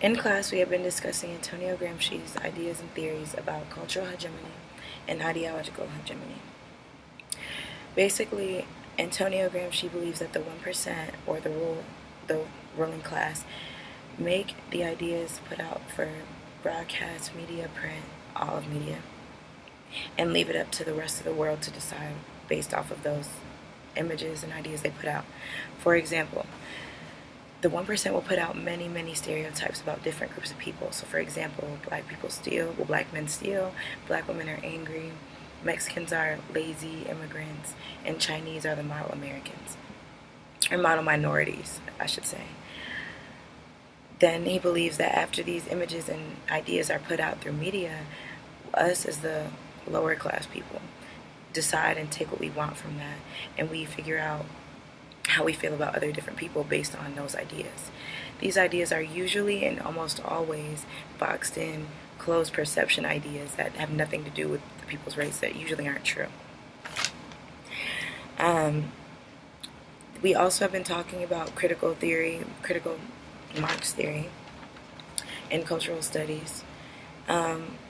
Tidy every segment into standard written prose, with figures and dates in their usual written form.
In class, we have been discussing Antonio Gramsci's ideas and theories about cultural hegemony and ideological hegemony. Basically, Antonio Gramsci believes that the 1% or the ruling class make the ideas put out for broadcast, media, print, all of media, and leave it up to the rest of the world to decide based off of those images and ideas they put out. For example, the 1% will put out many, many stereotypes about different groups of people. So for example, black people steal, black men steal, black women are angry, Mexicans are lazy immigrants, and Chinese are the model Americans, or model minorities, I should say. Then he believes that after these images and ideas are put out through media, us as the lower class people decide and take what we want from that, and we figure out how we feel about other different people based on those ideas. These ideas are usually and almost always boxed in, closed perception ideas that have nothing to do with the people's race, that usually aren't true. We also have been talking about critical Marx theory in cultural studies.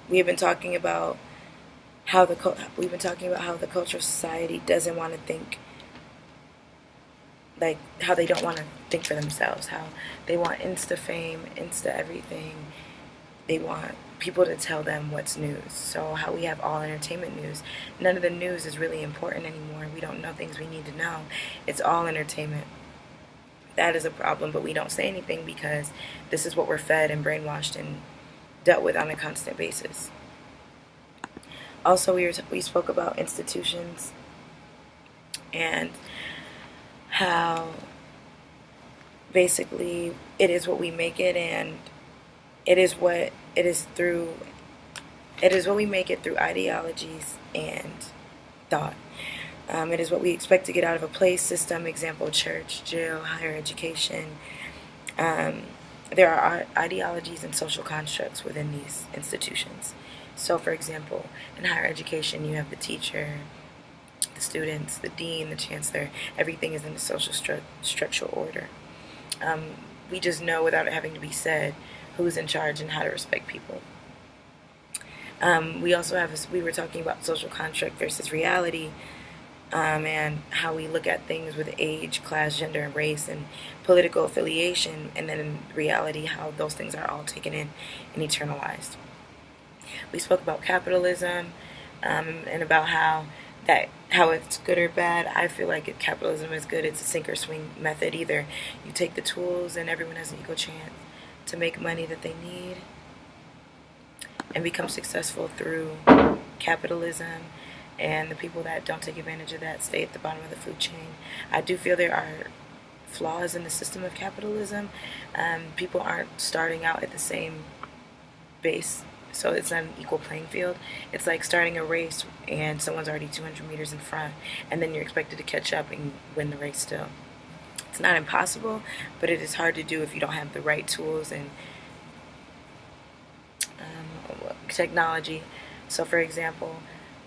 We have been talking about how the cultural society doesn't want to think, like how they don't want to think for themselves, how they want insta fame, insta everything. They want people to tell them what's news. So how we have all entertainment news. None of the news is really important anymore. We don't know things we need to know. It's all entertainment. That is a problem, but we don't say anything because this is what we're fed and brainwashed and dealt with on a constant basis. Also, we spoke about institutions and how basically it is what we make it, and it is what we make it through ideologies and thought. It is what we expect to get out of a place, system, example, church, jail, higher education. There are ideologies and social constructs within these institutions. So, for example, in higher education, you have the teacher, the students, the dean, the chancellor. Everything is in a social structural order. We just know without it having to be said who's in charge and how to respect people. We were talking about social construct versus reality, and how we look at things with age, class, gender, and race, and political affiliation, and then in reality how those things are all taken in and internalized. We spoke about capitalism, and about how it's good or bad. I feel like if capitalism is good, it's a sink or swing method. Either you take the tools and everyone has an equal chance to make money that they need and become successful through capitalism, and the people that don't take advantage of that stay at the bottom of the food chain. I do feel there are flaws in the system of capitalism. People aren't starting out at the same base, so it's not an equal playing field. It's like starting a race and someone's already 200 meters in front, and then you're expected to catch up and win the race still. It's not impossible, but it is hard to do if you don't have the right tools and technology. So for example,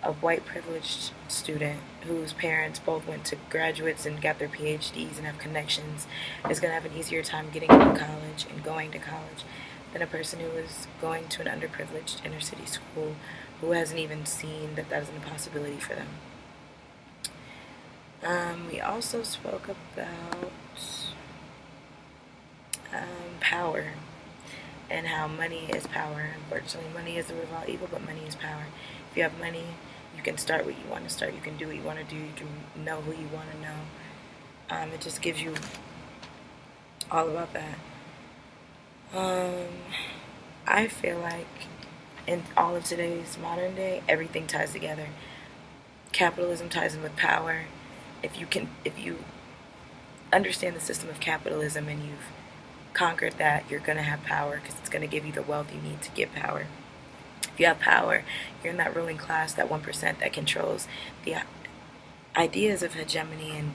a white privileged student whose parents both went to graduates and got their PhDs and have connections is going to have an easier time getting into college and going to college than a person who is going to an underprivileged inner city school who hasn't even seen that isn't a possibility for them. We also spoke about power and how money is power. Unfortunately, money is the root of all evil, but money is power. If you have money, you can start what you want to start. You can do what you want to do. You can know who you want to know. It just gives you all about that. I feel like in all of today's modern day, everything ties together. Capitalism ties in with power. If you understand the system of capitalism and you've conquered that, you're going to have power because it's going to give you the wealth you need to get power. If you have power, you're in that ruling class, that 1% that controls the ideas of hegemony and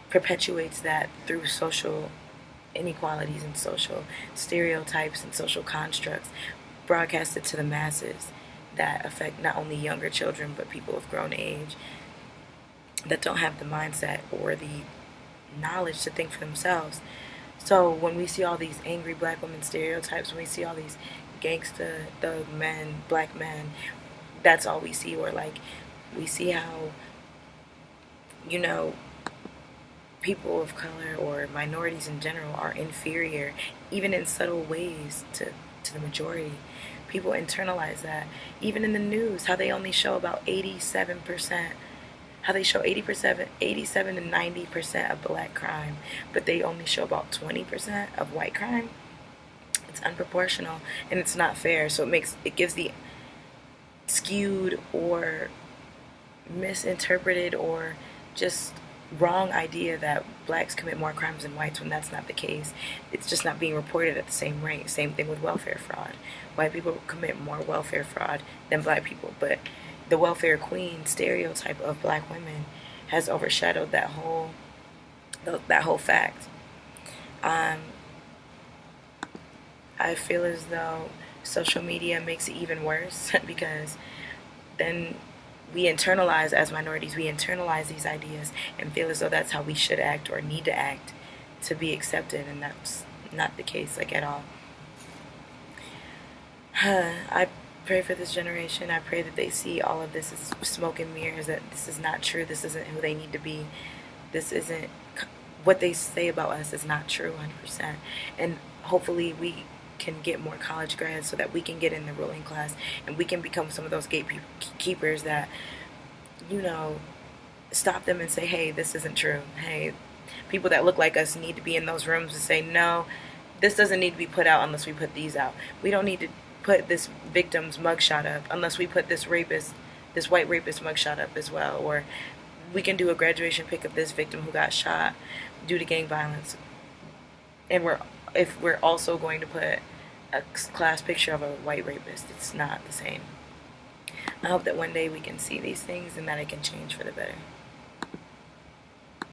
perpetuates that through social inequalities and social stereotypes and social constructs broadcasted to the masses that affect not only younger children but people of grown age that don't have the mindset or the knowledge to think for themselves. So when we see all these angry black women stereotypes, when we see all these gangsta thug men, black men, that's all we see. Or like we see how, you know, people of color or minorities in general are inferior, even in subtle ways, to the majority. People internalize that. Even in the news, how they only show about 87%, how they show 87 to 90% of black crime, but they only show about 20% of white crime. It's unproportional and it's not fair. So it gives the skewed or misinterpreted or just wrong idea that blacks commit more crimes than whites, when that's not the case. It's just not being reported at the same rate. Same thing with welfare fraud. White people commit more welfare fraud than black people, but the welfare queen stereotype of black women has overshadowed that whole fact. I feel as though social media makes it even worse because then we internalize, as minorities, we internalize these ideas and feel as though that's how we should act or need to act to be accepted, and that's not the case, like, at all. I pray for this generation. I pray that they see all of this as smoke and mirrors, that this is not true, this isn't who they need to be, this isn't what they say about us is not true 100%. And hopefully we can get more college grads so that we can get in the ruling class and we can become some of those gatekeepers that, you know, stop them and say, hey, this isn't true. Hey, people that look like us need to be in those rooms and say, no, this doesn't need to be put out unless we put these out. We don't need to put this victim's mugshot up unless we put this white rapist mugshot up as well. Or we can do a graduation pic of this victim who got shot due to gang violence. And if we're also going to put a class picture of a white rapist, it's not the same. I hope that one day we can see these things and that it can change for the better.